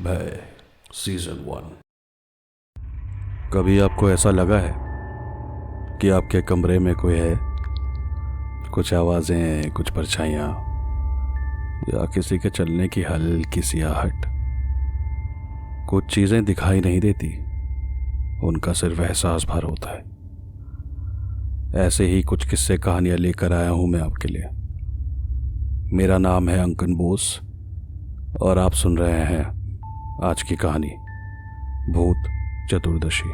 भय सीजन 1। कभी आपको ऐसा लगा है कि आपके कमरे में कोई है? कुछ आवाज़ें, कुछ परछाइयाँ, या किसी के चलने की हल्की सी आहट। कुछ चीज़ें दिखाई नहीं देती, उनका सिर्फ एहसास भर होता है। ऐसे ही कुछ किस्से कहानियाँ लेकर आया हूँ मैं आपके लिए। मेरा नाम है अंकन बोस और आप सुन रहे हैं आज की कहानी, भूत चतुर्दशी।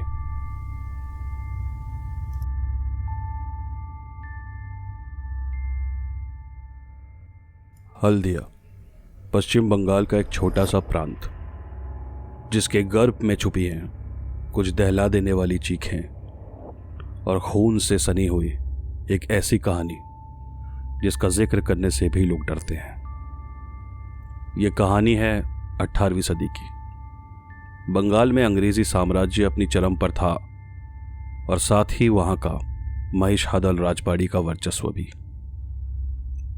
हल्दिया पश्चिम बंगाल का एक छोटा सा प्रांत, जिसके गर्भ में छुपी हैं कुछ दहला देने वाली चीखें और खून से सनी हुई एक ऐसी कहानी जिसका जिक्र करने से भी लोग डरते हैं। ये कहानी है 18वीं सदी की। बंगाल में अंग्रेजी साम्राज्य अपनी चरम पर था और साथ ही वहां का महिषादल राजवाड़ी का वर्चस्व भी।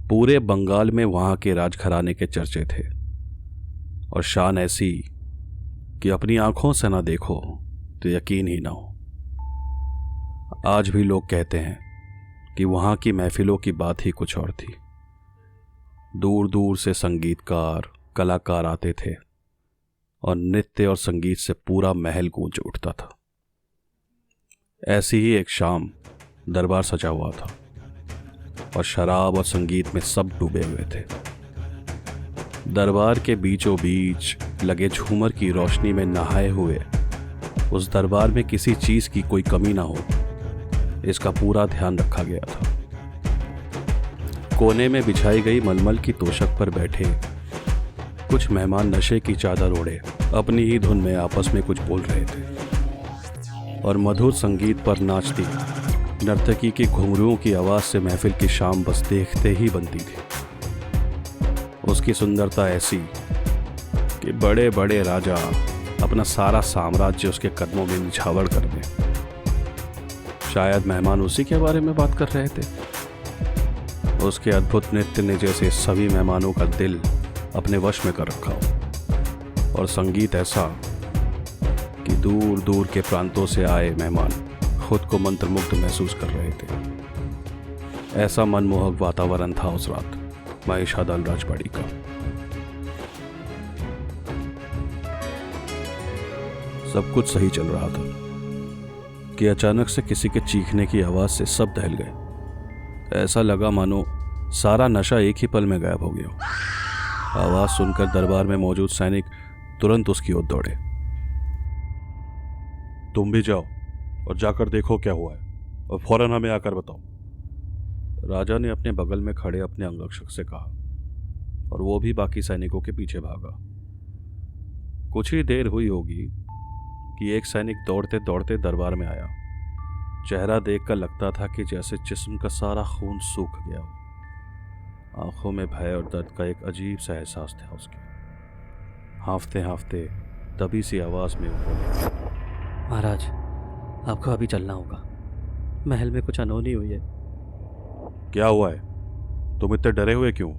पूरे बंगाल में वहां के राजघराने के चर्चे थे और शान ऐसी कि अपनी आंखों से ना देखो तो यकीन ही ना हो। आज भी लोग कहते हैं कि वहां की महफिलों की बात ही कुछ और थी। दूर दूर से संगीतकार, कलाकार आते थे और नृत्य और संगीत से पूरा महल गूंज उठता था। ऐसी ही एक शाम दरबार सजा हुआ था और शराब और संगीत में सब डूबे हुए थे। दरबार के बीचों बीच लगे झूमर की रोशनी में नहाए हुए उस दरबार में किसी चीज की कोई कमी ना हो, इसका पूरा ध्यान रखा गया था। कोने में बिछाई गई मलमल की तोशक पर बैठे कुछ मेहमान नशे की चादर ओढ़े अपनी ही धुन में आपस में कुछ बोल रहे थे और मधुर संगीत पर नाचती नर्तकी की घुंघरुओं की आवाज से महफिल की शाम बस देखते ही बनती थी। उसकी सुंदरता ऐसी कि बड़े बड़े राजा अपना सारा साम्राज्य उसके कदमों में निछावर कर दें। शायद मेहमान उसी के बारे में बात कर रहे थे। उसके अद्भुत नृत्य ने जैसे सभी मेहमानों का दिल अपने वश में कर रखा हो और संगीत ऐसा कि दूर दूर के प्रांतों से आए मेहमान खुद को मंत्रमुग्ध महसूस कर रहे थे। ऐसा मनमोहक वातावरण था उस रात महिषादल राजवाड़ी का। सब कुछ सही चल रहा था कि अचानक से किसी के चीखने की आवाज से सब दहल गए। ऐसा लगा मानो सारा नशा एक ही पल में गायब हो गया। आवाज सुनकर दरबार में मौजूद सैनिक तुरंत उसकी ओर दौड़े। तुम भी जाओ और जाकर देखो क्या हुआ है और फौरन हमें आकर बताओ, राजा ने अपने बगल में खड़े अपने अंगरक्षक से कहा और वो भी बाकी सैनिकों के पीछे भागा। कुछ ही देर हुई होगी कि एक सैनिक दौड़ते दौड़ते दरबार में आया। चेहरा देखकर लगता था कि जैसे जिस्म का सारा खून सूख गया हो। आंखों में भय और दर्द का एक अजीब सा एहसास था उसके। हांफते हांफते दबी सी आवाज में बोले, महाराज, आपको अभी चलना होगा। महल में कुछ अनहोनी हुई है। क्या हुआ है? तुम इतने डरे हुए क्यों?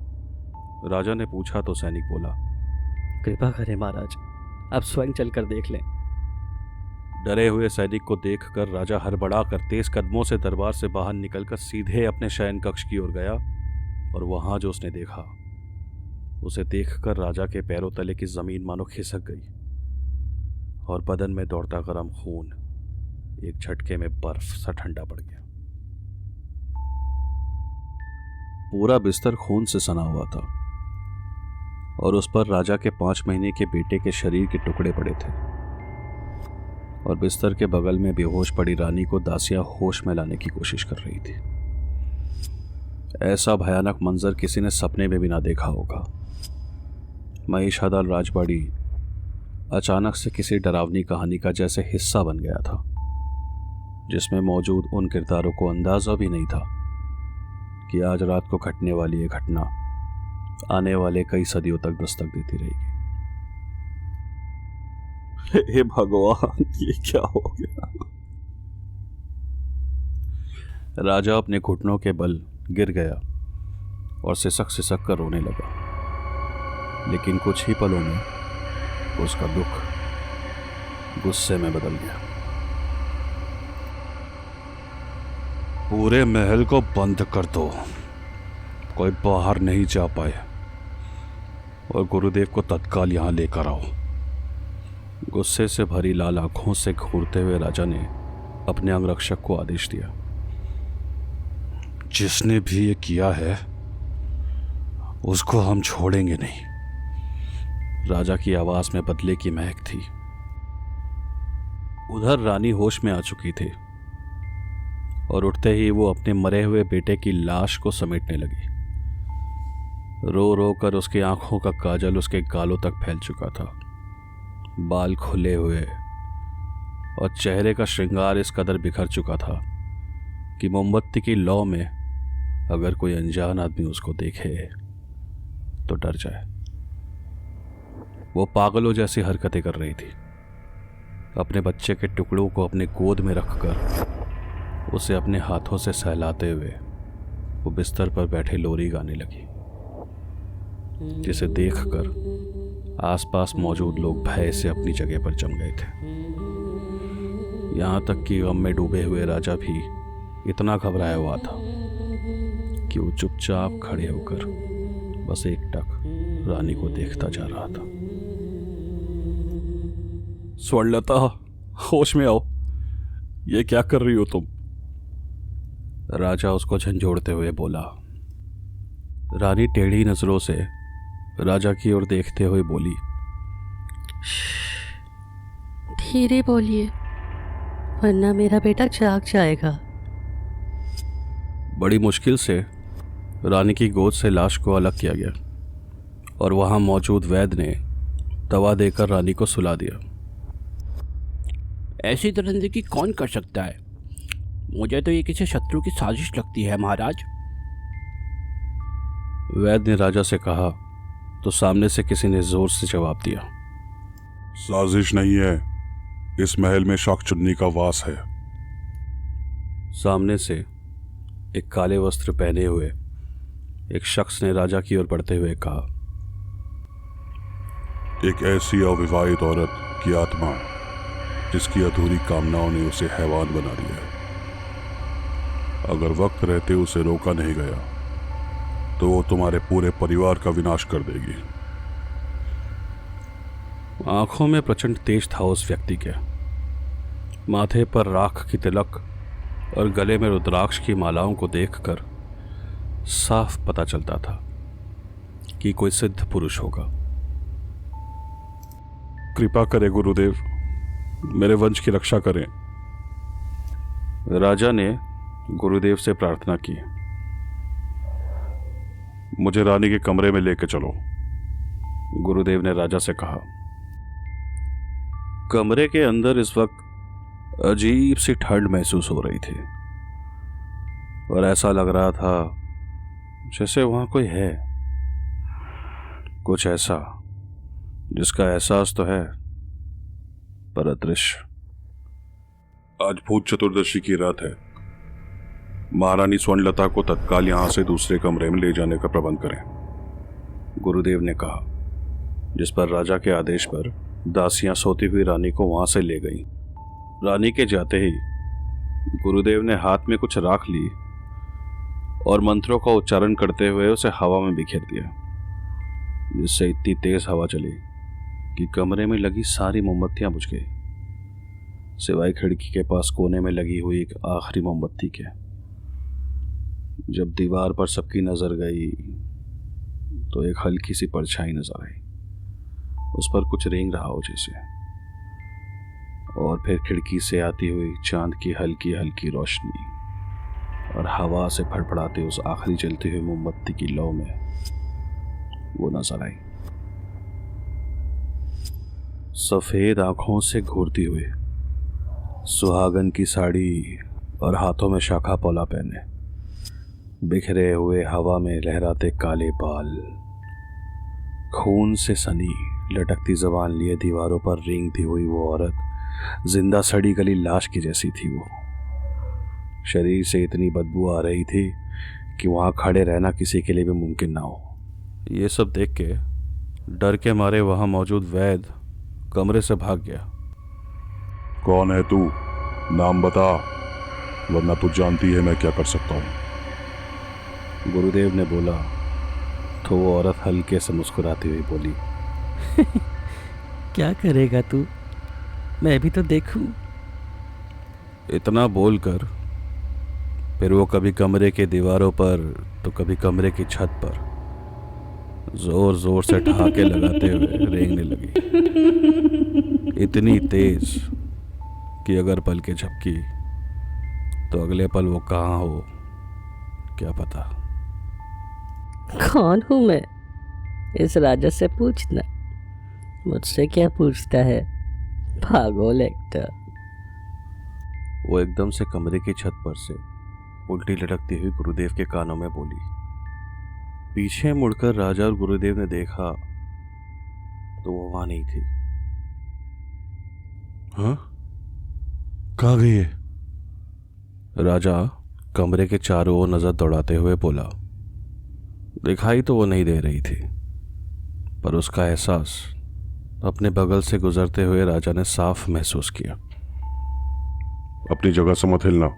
राजा ने पूछा तो सैनिक बोला, कृपा करें महाराज, आप स्वयं चलकर देख लें। डरे हुए सैनिक को देखकर राजा हड़बड़ाकर तेज कदमों से दरबार से बाहर निकलकर सीधे अपने शयन कक्ष की ओर गया और वहां जो उसने देखा, उसे देखकर राजा के पैरों तले की जमीन मानो खिसक गई और बदन में दौड़ता गर्म खून एक झटके में बर्फ सा ठंडा पड़ गया। पूरा बिस्तर खून से सना हुआ था और उस पर राजा के 5 महीने के बेटे के शरीर के टुकड़े पड़े थे और बिस्तर के बगल में बेहोश पड़ी रानी को दासियां होश में लाने की कोशिश कर रही थी। ऐसा भयानक मंजर किसी ने सपने में भी ना देखा होगा। महिषादल राजवाड़ी अचानक से किसी डरावनी कहानी का जैसे हिस्सा बन गया था, जिसमें मौजूद उन किरदारों को अंदाजा भी नहीं था कि आज रात को घटने वाली ये घटना आने वाले कई सदियों तक दस्तक देती रहेगी। हे भगवान, ये क्या हो गया? राजा अपने घुटनों के बल गिर गया और सिसक सिसक कर रोने लगा। लेकिन कुछ ही पलों में उसका दुख गुस्से में बदल गया। पूरे महल को बंद कर दो, कोई बाहर नहीं जा पाए, और गुरुदेव को तत्काल यहां लेकर आओ। गुस्से से भरी लाल आंखों से घूरते हुए राजा ने अपने अंगरक्षक को आदेश दिया। जिसने भी ये किया है उसको हम छोड़ेंगे नहीं। राजा की आवाज में बदले की महक थी। उधर रानी होश में आ चुकी थी और उठते ही वो अपने मरे हुए बेटे की लाश को समेटने लगी। रो रो कर उसकी आंखों का काजल उसके गालों तक फैल चुका था। बाल खुले हुए और चेहरे का श्रृंगार इस कदर बिखर चुका था कि मोमबत्ती की लौ में अगर कोई अनजान आदमी उसको देखे तो डर जाए। वो पागलों जैसी हरकतें कर रही थी। अपने बच्चे के टुकड़ों को अपने गोद में रखकर उसे अपने हाथों से सहलाते हुए वो बिस्तर पर बैठे लोरी गाने लगी, जिसे देखकर आसपास मौजूद लोग भय से अपनी जगह पर जम गए थे। यहां तक कि गम में डूबे हुए राजा भी इतना घबराया हुआ था कि वो चुपचाप खड़े होकर बस एकटक रानी को देखता जा रहा था। स्वर्णलता, होश में आओ, ये क्या कर रही हो तुम? राजा उसको झंझोड़ते हुए बोला। रानी टेढ़ी नजरों से राजा की ओर देखते हुए बोली, धीरे बोलिए वरना मेरा बेटा जाग जाएगा। बड़ी मुश्किल से रानी की गोद से लाश को अलग किया गया और वहां मौजूद वैद्य ने दवा देकर रानी को सुला दिया। ऐसी दरिंदगी कौन कर सकता है? मुझे तो ये किसी शत्रु की साजिश लगती है महाराज। वैद्य ने राजा से कहा तो सामने से किसी ने जोर से जवाब दिया, साजिश नहीं है, इस महल में शाकचुन्नी का वास है। सामने से एक काले वस्त्र पहने हुए एक शख्स ने राजा की ओर बढ़ते हुए कहा, एक ऐसी अविवाहित औरत की आत्मा जिसकी अधूरी कामनाओं ने उसे हैवान बना दिया है। अगर वक्त रहते उसे रोका नहीं गया तो वो तुम्हारे पूरे परिवार का विनाश कर देगी। आंखों में प्रचंड तेज था उस व्यक्ति के। माथे पर राख की तिलक और गले में रुद्राक्ष की मालाओं को देखकर साफ पता चलता था कि कोई सिद्ध पुरुष होगा। कृपा करें गुरुदेव, मेरे वंश की रक्षा करें। राजा ने गुरुदेव से प्रार्थना की। मुझे रानी के कमरे में लेके चलो। गुरुदेव ने राजा से कहा। कमरे के अंदर इस वक्त अजीब सी ठंड महसूस हो रही थी और ऐसा लग रहा था जैसे वहां कोई है, कुछ ऐसा जिसका एहसास तो है पर अदृश्य। आज भूत चतुर्दशी की रात है। महारानी स्वर्णलता को तत्काल यहां से दूसरे कमरे में ले जाने का प्रबंध करें, गुरुदेव ने कहा, जिस पर राजा के आदेश पर दासियां सोती हुई रानी को वहां से ले गईं। रानी के जाते ही गुरुदेव ने हाथ में कुछ राख ली और मंत्रों का उच्चारण करते हुए उसे हवा में बिखेर दिया, जिससे इतनी तेज हवा चली कि कमरे में लगी सारी मोमबत्तियां बुझ गई, सिवाय खिड़की के पास कोने में लगी हुई एक आखिरी मोमबत्ती के। जब दीवार पर सबकी नजर गई तो एक हल्की सी परछाई नजर आई, उस पर कुछ रेंग रहा हो जैसे, और फिर खिड़की से आती हुई चांद की हल्की हल्की रोशनी और हवा से फड़फड़ाते उस आखिरी जलती हुई मोमबत्ती की लौ में वो नजर आई। सफेद आंखों से घूरती हुई, सुहागन की साड़ी और हाथों में शाखा पौला पहने, बिखरे हुए हवा में लहराते काले बाल, खून से सनी लटकती जबान लिए दीवारों पर रेंगती हुई वो औरत जिंदा सड़ी गली लाश की जैसी थी। वो शरीर से इतनी बदबू आ रही थी कि वहां खड़े रहना किसी के लिए भी मुमकिन ना हो। ये सब देख के डर के मारे वहां मौजूद वैद्य कमरे से भाग गया। कौन है तू? नाम बता, वरना तू जानती है मैं क्या कर सकता हूँ। गुरुदेव ने बोला तो वो औरत हल्के से मुस्कुराती हुई बोली, क्या करेगा तू? मैं भी तो देखूं। इतना बोलकर फिर वो कभी कमरे के दीवारों पर तो कभी कमरे की छत पर जोर जोर से ठहाके लगाते हुए रेंगने लगी, इतनी तेज कि अगर पलकें झपकी तो अगले पल वो कहाँ हो क्या पता। कौन हूँ मैं? इस राजा से पूछना, मुझसे क्या पूछता है? पागल एक्टर। वो एकदम से कमरे की छत पर से उल्टी लटकती हुई गुरुदेव के कानों में बोली। पीछे मुड़कर राजा और गुरुदेव ने देखा तो वो वहां नहीं थी। हाँ, कहाँ गई है? राजा कमरे के चारों ओर नजर दौड़ाते हुए बोला। दिखाई तो वो नहीं दे रही थी, पर उसका एहसास अपने बगल से गुजरते हुए राजा ने साफ महसूस किया। अपनी जगह से मत हिलना।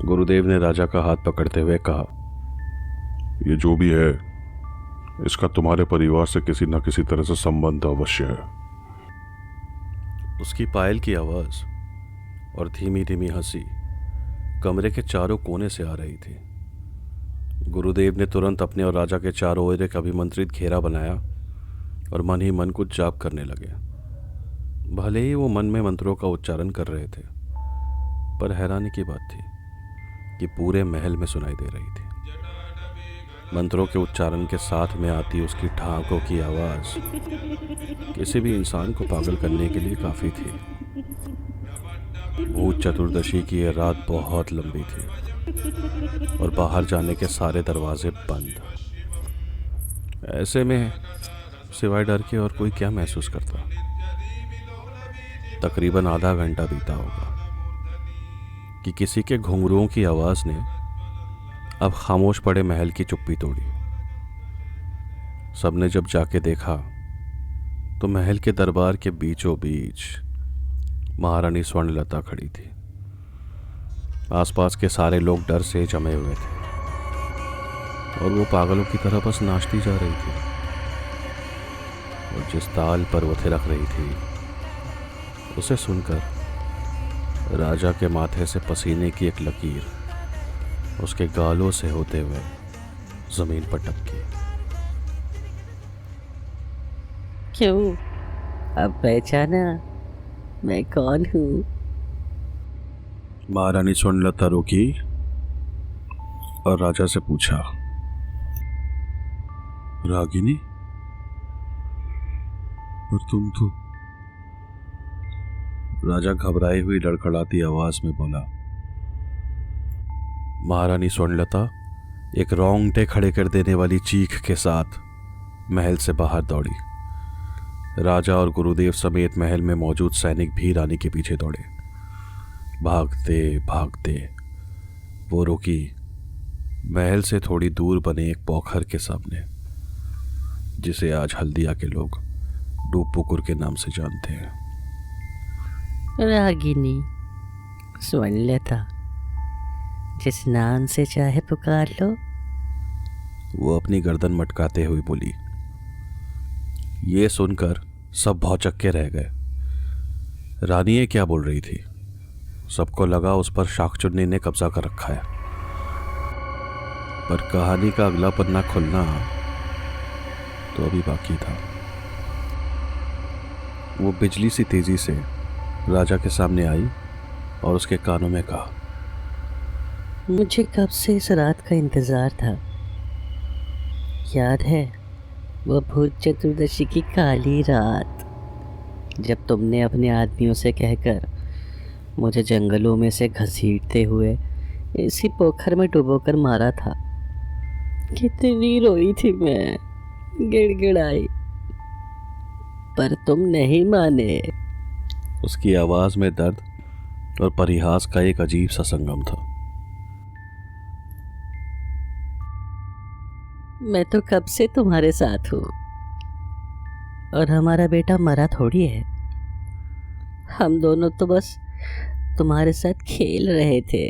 गुरुदेव ने राजा का हाथ पकड़ते हुए कहा। ये जो भी है, इसका तुम्हारे परिवार से किसी न किसी तरह से संबंध अवश्य है। उसकी पायल की आवाज और धीमी धीमी हंसी कमरे के चारों कोने से आ रही थी। गुरुदेव ने तुरंत अपने और राजा के चारों ओर एक अभिमंत्रित घेरा बनाया और मन ही मन कुछ जाप करने लगे। भले ही वो मन में मंत्रों का उच्चारण कर रहे थे, पर हैरानी की बात थी कि पूरे महल में सुनाई दे रही थी। मंत्रों के उच्चारण के साथ में आती उसकी ठहाकों की आवाज किसी भी इंसान को पागल करने के लिए काफी थी। भूत चतुर्दशी की यह रात बहुत लंबी थी और बाहर जाने के सारे दरवाजे बंद। ऐसे में सिवाय डर के और कोई क्या महसूस करता। तकरीबन आधा घंटा बीता होगा कि किसी के घुंघरुओं की आवाज ने अब खामोश पड़े महल की चुप्पी तोड़ी। सबने जब जाके देखा तो महल के दरबार के बीचों बीच महारानी स्वर्णलता खड़ी थी। आसपास के सारे लोग डर से जमे हुए थे और वो पागलों की तरह बस नाचती जा रही थी। और जिस ताल पर वो थिरक रही थी उसे सुनकर राजा के माथे से पसीने की एक लकीर उसके गालों से होते हुए जमीन पर टपकी। क्यों? अब पहचाना मैं कौन हूँ? महारानी स्वर्णलता रुकी और राजा से पूछा, रागिनी, पर तुम तो। राजा घबराई हुई लड़खड़ाती आवाज में बोला। महारानी स्वर्णलता एक रोंगटे खड़े कर देने वाली चीख के साथ महल से बाहर दौड़ी। राजा और गुरुदेव समेत महल में मौजूद सैनिक भी रानी के पीछे दौड़े। भागते भागते वो रुकी महल से थोड़ी दूर बने एक पोखर के सामने, जिसे आज हल्दिया के लोग डूबपुकुर के नाम से जानते हैं। रागिनी, स्वर्णलता, जिस नाम से चाहे पुकार लो। वो अपनी गर्दन मटकाते हुए बोली। ये सुनकर सब भौचक्के रह गए। रानी ये क्या बोल रही थी? सबको लगा उस पर शाकचुन्नी ने कब्जा कर रखा है। पर कहानी का अगला पन्ना खुलना तो अभी बाकी था। वो बिजली सी तेजी से राजा के सामने आई और उसके कानों में कहा, मुझे कब से इस रात का इंतज़ार था। याद है वो भूत चतुर्दशी की काली रात, जब तुमने अपने आदमियों से कहकर मुझे जंगलों में से घसीटते हुए इसी पोखर में डुबोकर मारा था। कितनी रोई थी मैं, गिड़गिड़ाई, पर तुम नहीं माने। उसकी आवाज में दर्द और परिहास का एक अजीब सा संगम था। मैं तो कब से तुम्हारे साथ हूँ। और हमारा बेटा मरा थोड़ी है। हम दोनों तो बस तुम्हारे साथ खेल रहे थे।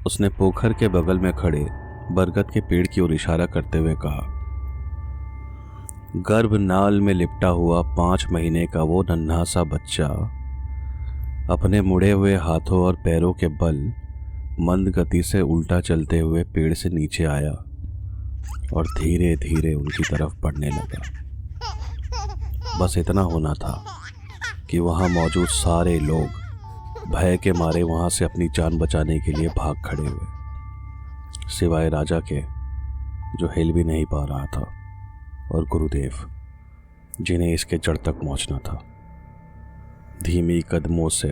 उसने पोखर के बगल में खड़े बरगद के पेड़ की ओर इशारा करते हुए कहा। गर्भनाल में लिपटा हुआ 5 महीने का वो नन्हा सा बच्चा अपने मुड़े हुए हाथों और पैरों के बल मंद गति से उल्टा चलते हुए पेड़ से नीचे आया और धीरे धीरे उनकी तरफ बढ़ने लगा। बस इतना होना था कि वहां मौजूद सारे लोग भय के मारे वहां से अपनी जान बचाने के लिए भाग खड़े हुए, सिवाय राजा के जो हिल भी नहीं पा रहा था, और गुरुदेव जिन्हें इसके जड़ तक पहुंचना था। धीमी कदमों से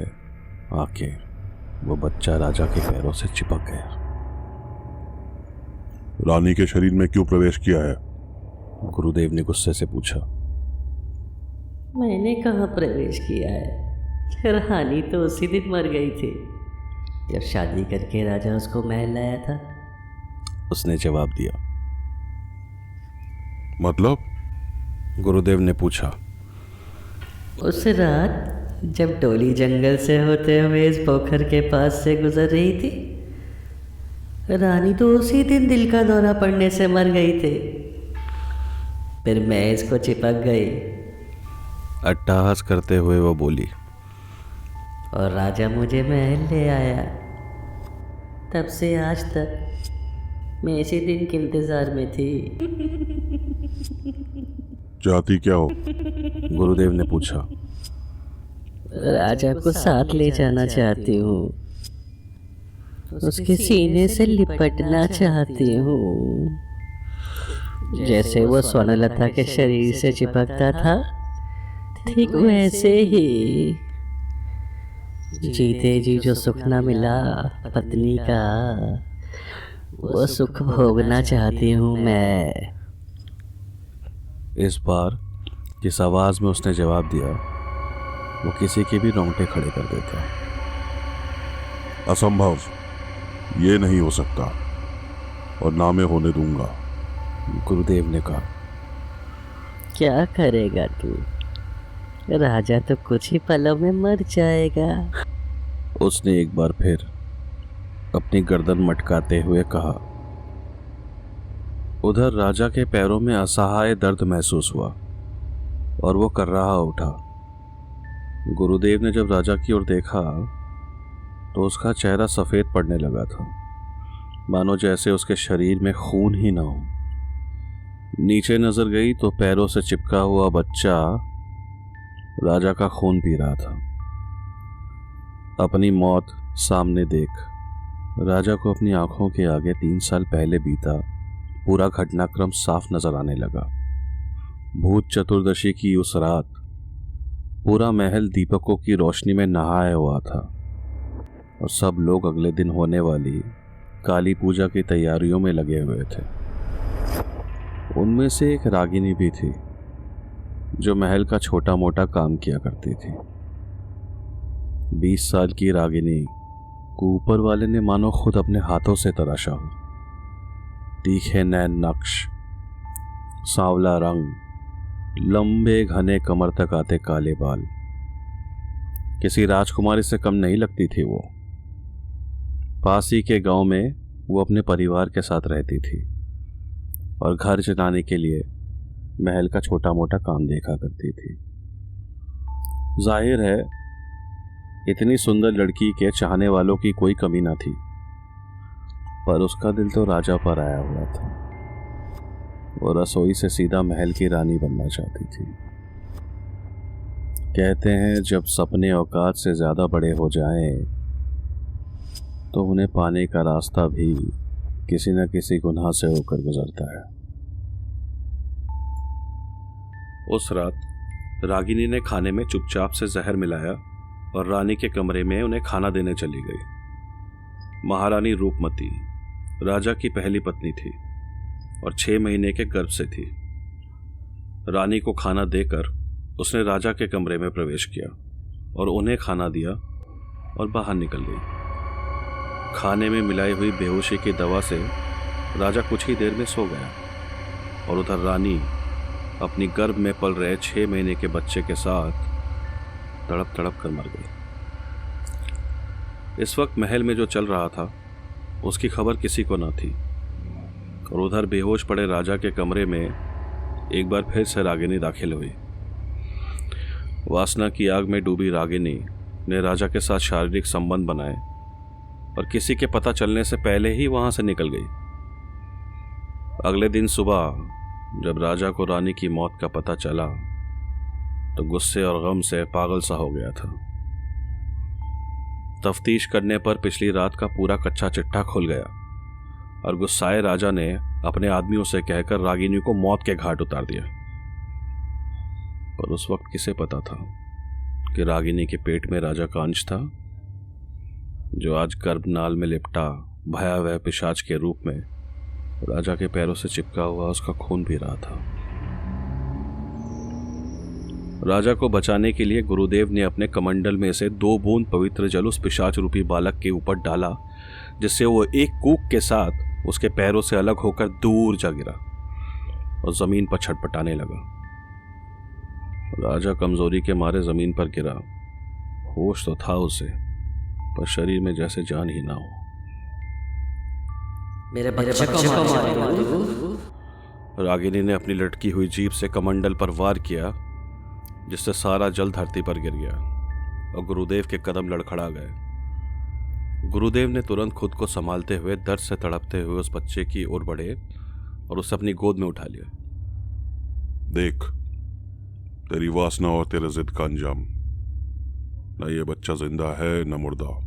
आके वो बच्चा राजा के पैरों से चिपक गया। रानी के शरीर में क्यों प्रवेश किया है? गुरुदेव ने गुस्से से पूछा। मैंने कहाँ प्रवेश किया है? रानी तो उसी दिन मर गई थी जब शादी करके राजा उसको महल लाया था। उसने जवाब दिया। मतलब? गुरुदेव ने पूछा। उस रात जब डोली जंगल से होते हुए इस पोखर के पास से गुजर रही थी, रानी तो उसी दिन दिल का दौरा पड़ने से मर गई थी। फिर मैं इसको चिपक गई अट्टहास करते हुए वो बोली। और राजा मुझे महल ले आया। तब से आज तक मैं इसी दिन के इंतजार में थी। चाहती क्या हो? गुरुदेव ने पूछा। राजा को साथ ले जाना चाहती हूँ, उसके सीने से लिपटना चाहती हूँ, जैसे वो स्वर्णलता के शरीर से चिपकता था, ठीक वैसे ही। जीते जी जो सुख न मिला पत्नी का, वो सुख भोगना चाहती हूँ मैं। इस बार जिस आवाज में उसने जवाब दिया वो किसी के भी रोंगटे खड़े कर देता। असंभव, ये नहीं हो सकता और ना मैं होने दूंगा, गुरुदेव ने कहा। क्या करेगा तू? राजा तो कुछ ही पलों में मर जाएगा। उसने एक बार फिर अपनी गर्दन मटकाते हुए कहा। उधर राजा के पैरों में असहाय दर्द महसूस हुआ और वो कर्राहा उठा। गुरुदेव ने जब राजा की ओर देखा तो उसका चेहरा सफ़ेद पड़ने लगा था, मानो जैसे उसके शरीर में खून ही ना हो। नीचे नजर गई तो पैरों से चिपका हुआ बच्चा राजा का खून पी रहा था। अपनी मौत सामने देख राजा को अपनी आंखों के आगे 3 साल पहले बीता पूरा घटनाक्रम साफ नजर आने लगा। भूत चतुर्दशी की उस रात पूरा महल दीपकों की रोशनी में नहाया हुआ था और सब लोग अगले दिन होने वाली काली पूजा की तैयारियों में लगे हुए थे। उनमें से एक रागिनी भी थी जो महल का छोटा मोटा काम किया करती थी। 20 साल की रागिनी को ऊपर वाले ने मानो खुद अपने हाथों से तराशा हो। तीखे नैन नक्श, सांवला रंग, लंबे घने कमर तक आते काले बाल, किसी राजकुमारी से कम नहीं लगती थी वो। पास ही के गांव में वो अपने परिवार के साथ रहती थी और घर चलाने के लिए महल का छोटा मोटा काम देखा करती थी। जाहिर है इतनी सुंदर लड़की के चाहने वालों की कोई कमी ना थी, पर उसका दिल तो राजा पर आया हुआ था। वो रसोई से सीधा महल की रानी बनना चाहती थी। कहते हैं जब सपने औकात से ज्यादा बड़े हो जाएं तो उन्हें पाने का रास्ता भी किसी न किसी गुनाह से होकर गुजरता है। उस रात रागिनी ने खाने में चुपचाप से जहर मिलाया और रानी के कमरे में उन्हें खाना देने चली गई। महारानी रूपमती राजा की पहली पत्नी थी और 6 महीने के गर्भ से थी। रानी को खाना देकर उसने राजा के कमरे में प्रवेश किया और उन्हें खाना दिया और बाहर निकल गई। खाने में मिलाई हुई बेहोशी की दवा से राजा कुछ ही देर में सो गया और उधर रानी अपनी गर्भ में पल रहे 6 महीने के बच्चे के साथ तड़प तड़प कर मर गई। इस वक्त महल में जो चल रहा था उसकी खबर किसी को न थी, और उधर बेहोश पड़े राजा के कमरे में एक बार फिर से रागिनी दाखिल हुई। वासना की आग में डूबी रागिनी ने राजा के साथ शारीरिक संबंध बनाए और किसी के पता चलने से पहले ही वहां से निकल गई। अगले दिन सुबह जब राजा को रानी की मौत का पता चला तो गुस्से और गम से पागल सा हो गया था। तफ्तीश करने पर पिछली रात का पूरा कच्चा चिट्ठा खुल गया और गुस्साए राजा ने अपने आदमियों से कहकर रागिनी को मौत के घाट उतार दिया। पर उस वक्त किसे पता था कि रागिनी के पेट में राजा का अंश था, जो आज गर्भनाल में लिपटा भयावह पिशाच के रूप में राजा के पैरों से चिपका हुआ उसका खून पी रहा था। राजा को बचाने के लिए गुरुदेव ने अपने कमंडल में से 2 बूंद पवित्र जल उस पिशाच रूपी बालक के ऊपर डाला, जिससे वो एक कूक के साथ उसके पैरों से अलग होकर दूर जा गिरा और जमीन पर छटपटाने लगा। राजा कमजोरी के मारे जमीन पर गिरा। होश तो था उसे, पर शरीर में जैसे जान ही ना हो। मेरे बच्चे को मारो। रागिनी ने अपनी लटकी हुई जीभ से कमंडल पर वार किया, जिससे सारा जल धरती पर गिर गया और गुरुदेव के कदम लड़खड़ा गए। गुरुदेव ने तुरंत खुद को संभालते हुए दर्द से तड़पते हुए उस बच्चे की ओर बढ़े और उसे अपनी गोद में उठा लिया। देख, तेरी वासना और तेरे जिद का अंजाम। न ये बच्चा जिंदा है न मुर्दा।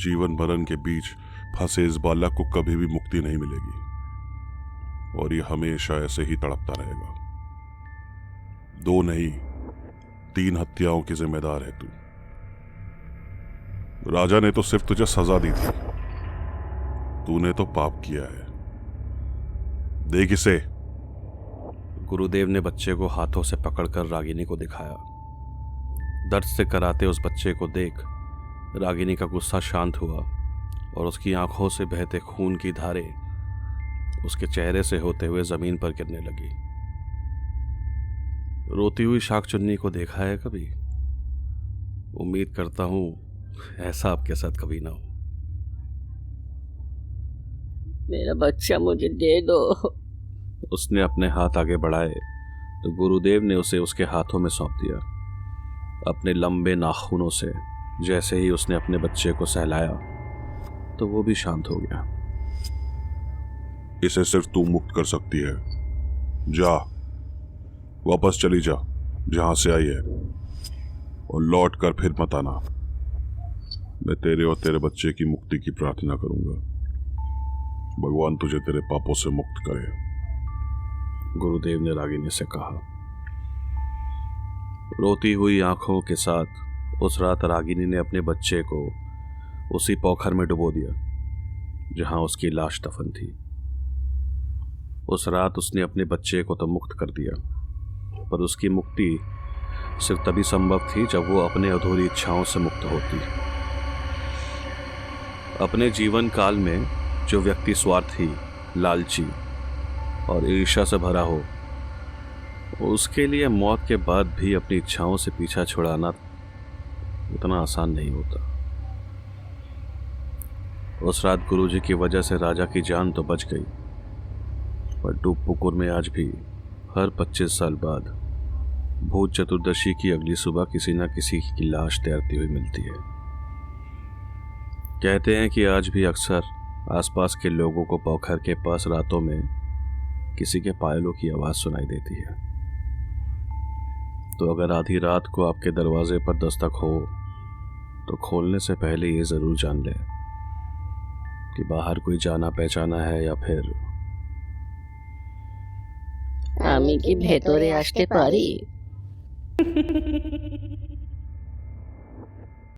जीवन मरण के बीच फंसे इस बालक को कभी भी मुक्ति नहीं मिलेगी और ये हमेशा ऐसे ही तड़पता रहेगा। 2 नहीं 3 हत्याओं की जिम्मेदार है तू। राजा ने तो सिर्फ तुझे सजा दी थी, तूने तो पाप किया है। देख इसे। गुरुदेव ने बच्चे को हाथों से पकड़कर रागिनी को दिखाया। दर्द से कराते उस बच्चे को देख रागिनी का गुस्सा शांत हुआ और उसकी आंखों से बहते खून की धारें उसके चेहरे से होते हुए जमीन पर गिरने लगी। रोती हुई शाकचुन्नी को देखा है कभी? उम्मीद करता हूं ऐसा आपके साथ कभी ना हो। मेरा बच्चा मुझे दे दो। उसने अपने हाथ आगे बढ़ाए तो गुरुदेव ने उसे उसके हाथों में सौंप दिया। अपने लंबे नाखूनों से जैसे ही उसने अपने बच्चे को सहलाया तो वो भी शांत हो गया। इसे सिर्फ तू मुक्त कर सकती है। जा, वापस चली जा जहां से आई है और लौट कर फिर मत आना। मैं तेरे और तेरे बच्चे की मुक्ति की प्रार्थना करूंगा। भगवान तुझे तेरे पापों से मुक्त करे, गुरुदेव ने रागिनी से कहा। रोती हुई आंखों के साथ उस रात रागिनी ने अपने बच्चे को उसी पोखर में डुबो दिया जहां उसकी लाश दफन थी। उस रात उसने अपने बच्चे को तो मुक्त कर दिया, पर उसकी मुक्ति सिर्फ तभी संभव थी जब वो अपने अधूरी इच्छाओं से मुक्त होती। अपने जीवन काल में जो व्यक्ति स्वार्थी, लालची और ईर्ष्या से भरा हो, उसके लिए मौत के बाद भी अपनी इच्छाओं से पीछा छुड़ाना उतना आसान नहीं होता। उस रात गुरुजी की वजह से राजा की जान तो बच गई, पर डूबपुकुर में आज भी हर 25 साल बाद भूत चतुर्दशी की अगली सुबह किसी न किसी की लाश तैरती हुई मिलती है। कहते हैं कि आज भी अक्सर आसपास के लोगों को पोखर के पास रातों में किसी के पायलों की आवाज सुनाई देती है। तो अगर आधी रात को आपके दरवाजे पर दस्तक हो तो खोलने से पहले ये जरूर जान लें कि बाहर कोई जाना पहचाना है या फिर আমি কি ভেতরে আসতে পারি?